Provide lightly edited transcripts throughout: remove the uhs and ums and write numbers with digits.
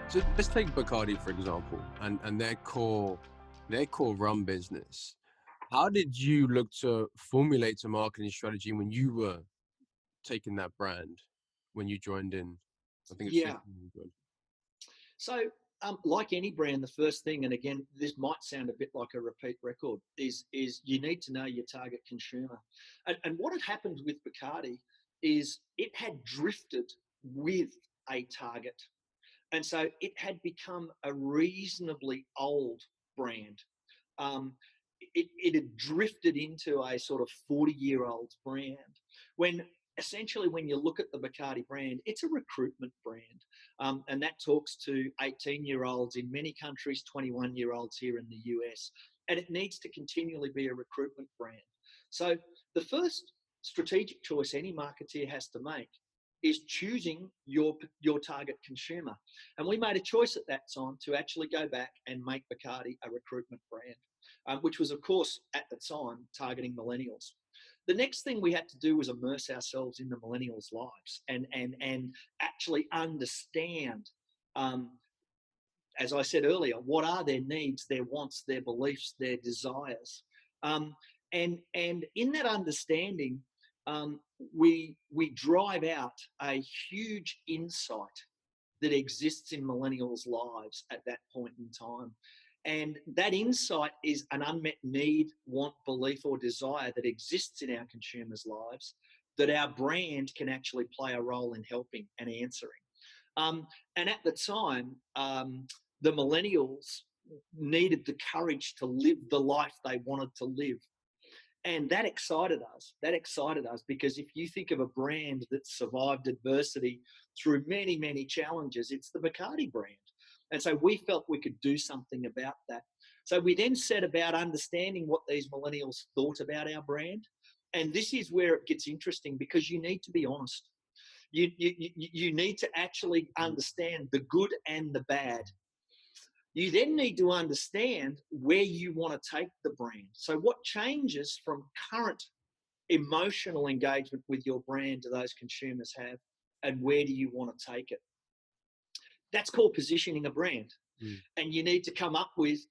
So let's take Bacardi, for example, and their core rum business. How did you look to formulate a marketing strategy when you were taking that brand, when you joined in? I think it's Yeah. 15 you joined. So, like any brand, the first thing, and again, this might sound a bit like a repeat record, is you need to know your target consumer. And what had happened with Bacardi is it had drifted with a target. And so it had become a reasonably old brand. Um, it had drifted into a sort of 40-year-old brand when essentially when you look at the Bacardi brand, it's a recruitment brand. And that talks to 18-year-olds in many countries, 21-year-olds here in the US. And it needs to continually be a recruitment brand. So the first strategic choice any marketeer has to make is choosing your target consumer. And we made a choice at that time to actually go back and make Bacardi a recruitment brand, which was, of course, at the time targeting millennials. The next thing we had to do was immerse ourselves in the millennials' lives and actually understand, as I said earlier, what are their needs, their wants, their beliefs, their desires, and in that understanding, we drive out a huge insight that exists in millennials' lives at that point in time. And that insight is an unmet need, want, belief, or desire that exists in our consumers' lives that our brand can actually play a role in helping and answering. And at the time, the millennials needed the courage to live the life they wanted to live. And that excited us. That excited us because if you think of a brand that survived adversity through many, many challenges, it's the Bacardi brand. And so we felt we could do something about that. So we then set about understanding what these millennials thought about our brand. And this is where it gets interesting because you need to be honest. You need to actually understand the good and the bad. You then need to understand where you want to take the brand. So what changes from current emotional engagement with your brand do those consumers have, and where do you want to take it? That's called positioning a brand. And you need to come up with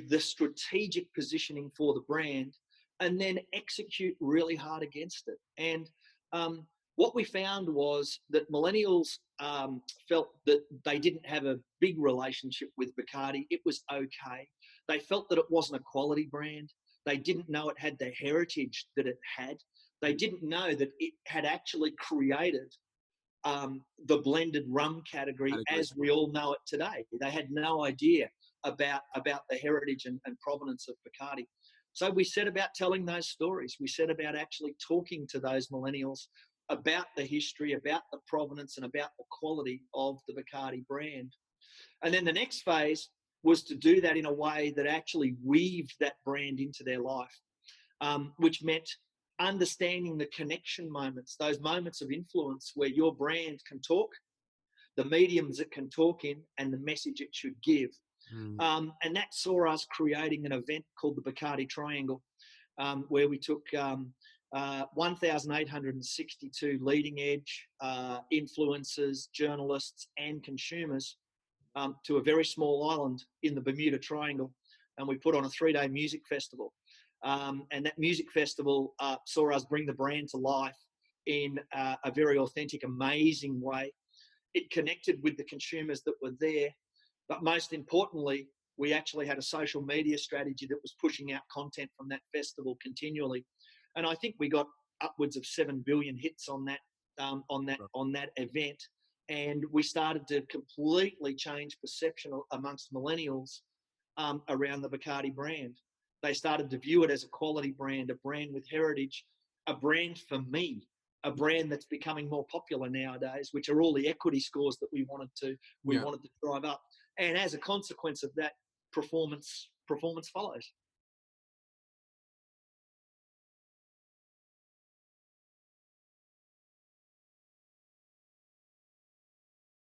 the strategic positioning for the brand and then execute really hard against it. And what we found was that millennials felt that they didn't have a big relationship with Bacardi. It was okay. They felt that it wasn't a quality brand. They didn't know it had the heritage that it had. They didn't know that it had actually created the blended rum category as we all know it today. They had no idea about the heritage and provenance of Bacardi. So we set about telling those stories. We set about actually talking to those millennials about the history, about the provenance, and about the quality of the Bacardi brand. And then the next phase was to do that in a way that actually weaved that brand into their life, which meant understanding the connection moments, those moments of influence where your brand can talk, the mediums it can talk in, and the message it should give. And that saw us creating an event called the Bacardi Triangle, where we took 1,862 leading edge influencers, journalists, and consumers to a very small island in the Bermuda Triangle. And we put on a 3-day music festival. And that music festival saw us bring the brand to life in a very authentic, amazing way. It connected with the consumers that were there. But most importantly, we actually had a social media strategy that was pushing out content from that festival continually. And I think we got upwards of 7 billion hits on that event. And we started to completely change perception amongst millennials around the Bacardi brand. They started to view it as a quality brand, a brand with heritage, a brand for me, a brand that's becoming more popular nowadays, which are all the equity scores that we wanted to drive up. And as a consequence of that, performance follows.